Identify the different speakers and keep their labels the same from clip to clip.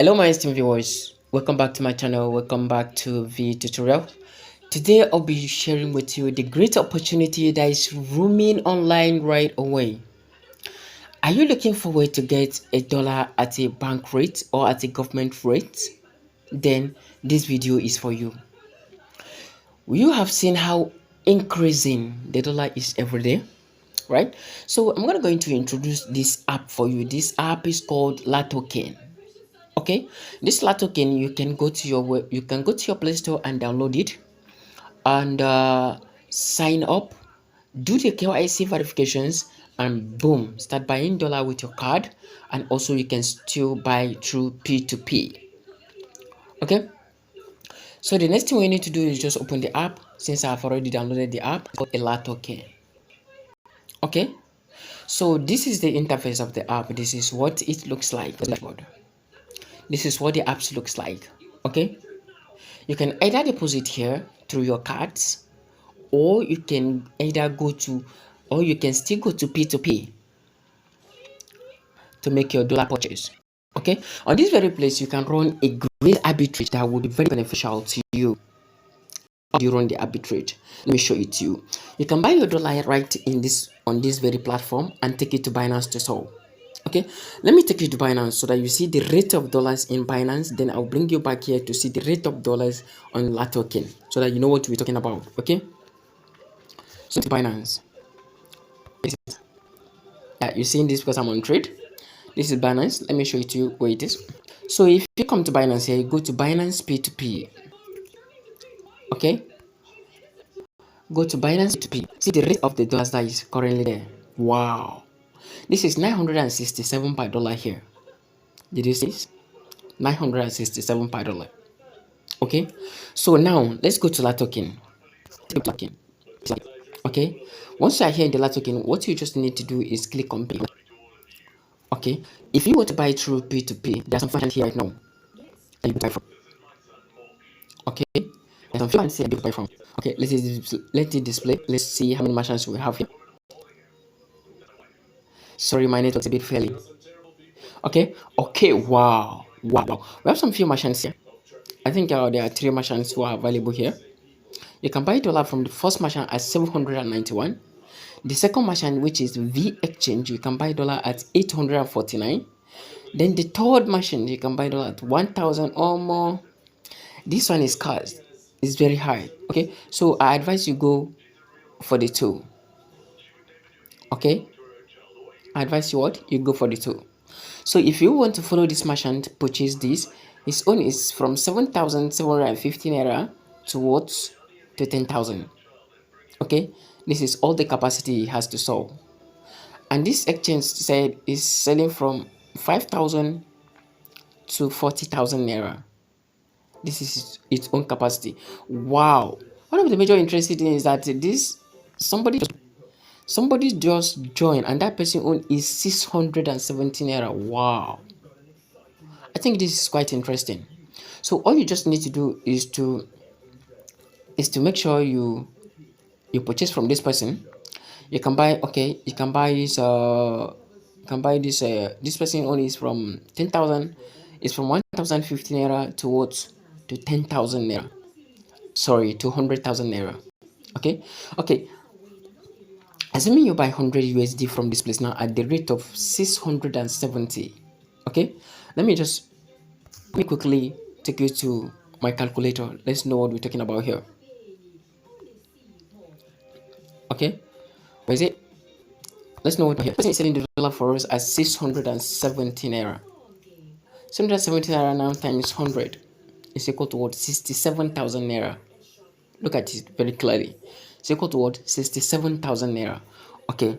Speaker 1: Hello my esteemed viewers, welcome back to my channel, welcome back to the tutorial. Today I'll be sharing with you the great opportunity that is roaming online right away. Are you looking forward to get a dollar at a bank rate or at a government rate? Then this video is for you. You have seen how increasing the dollar is every day, right? So I'm going to introduce this app for you. This app is called Latoken. Okay, this Latoken, you can go to your Play Store and download it and sign up, do the KYC verifications, and boom, start buying dollar with your card. And also you can still buy through P2P. Okay, so the next thing we need to do is just open the app. Since I've already downloaded the app, it's called a Latoken. Okay, so this is the interface of the app. This is what it looks like. This is what the app looks like. Okay, you can either deposit here through your cards, or you can either go to, or you can still go to P2P to make your dollar purchase. Okay, on this very place, you can run a great arbitrage that will be very beneficial to you. How do you run the arbitrage? Let me show it to you. You can buy your dollar right in this on this very platform and take it to Binance to sell. Okay, let me take you to Binance so that you see the rate of dollars in Binance. Then I'll bring you back here to see the rate of dollars on Latoken so that you know what we're talking about. Okay, so to Binance. Yeah, you're seeing this because I'm on trade. This is Binance. Let me show it to you where it is. So if you come to Binance here, you go to Binance P2P. Okay, go to Binance P2P. See the rate of the dollars that is currently there. Wow, this is 967 per dollar here. Did you see this? 967 per dollar. Okay, so now let's go to Latoken. Okay, once you are here in the Latoken, what you just need to do is click on pay. Okay, if you want to buy through P2P, there's some function here right now that you buy from. Okay, there's some function here you buy from. Okay, let it display. Let's see how many machines we have here. Sorry, my network's a bit failing. Okay, wow. We have some few machines here. I think there are 3 machines who are available here. You can buy dollar from the first machine at 791. The second machine, which is V exchange, you can buy dollar at 849. Then the third machine, you can buy dollar at 1000 or more. This one is cost. It's very high. Okay, so I advise you go for the 2. Okay, I advise you what? You go for the 2. So if you want to follow this merchant, purchase this, his own is from 7,750 naira towards to 10,000. Okay, this is all the capacity he has to sell. And this exchange said is selling from 5,000 to 40,000 naira. This is its own capacity. Wow. One of the major interesting things is that this somebody just joined and that person own is 617 naira. Wow. I think this is quite interesting. So all you just need to do is to make sure you purchase from this person. You can buy, okay, you can buy this this person only is from 10,000, is from 1,050 naira towards to 10,000 naira. Sorry, to 100,000 naira. Okay, assuming you buy 100 USD from this place now at the rate of 670. Okay, let me quickly take you to my calculator. Let's know what we're talking about here. Okay, what is it? Let's know what we're here. Person is selling the dollar for us at 670 naira. 670 naira now times 100 is equal to what? 67,000 naira. Look at it very clearly. It's equal to what? 67,000 naira. Okay.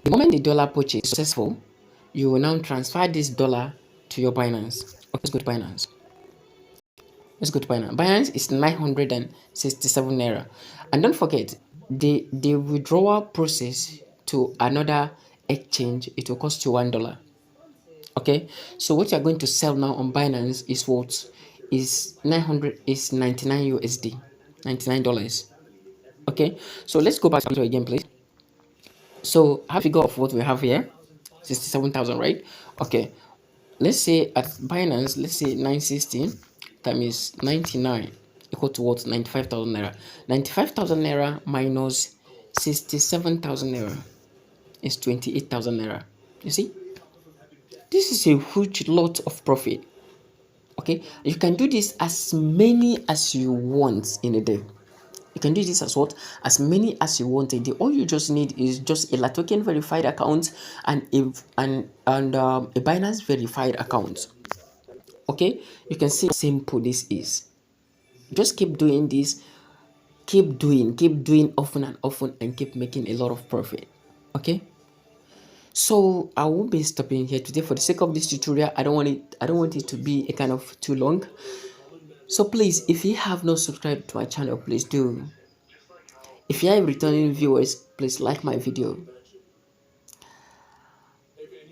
Speaker 1: The moment the dollar purchase is successful, you will now transfer this dollar to your Binance. Okay, let's go to Binance. Binance is 967 naira. And don't forget, the withdrawal process to another exchange, it will cost you $1. Okay, so what you're going to sell now on Binance is what? Is 99 USD, $99. Okay, so let's go back to it again, please. So have you got of what we have here? 67,000, right? Okay, let's say at Binance, let's say 960 times 99 equal to what? 95,000 naira. 95,000 naira minus 67,000 naira is 28,000 naira. You see, this is a huge lot of profit. Okay, you can do this as many as you want in a day. You can do this as what? As many as you want a day. All you just need is just a Latoken verified account and a Binance verified account. Okay, you can see how simple this is. Just keep doing this, keep doing often and often, and keep making a lot of profit. Okay, so I won't be stopping here today for the sake of this tutorial. I don't want it to be a kind of too long. So please, if you have not subscribed to my channel, please do. If you are returning viewers, please like my video.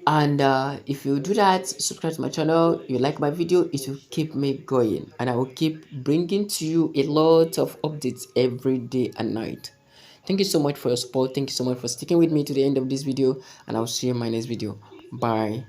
Speaker 1: And if you do that, subscribe to my channel, you like my video, it will keep me going, and I will keep bringing to you a lot of updates every day and night. Thank you so much for your support. Thank you so much for sticking with me to the end of this video, and I'll see you in my next video. Bye.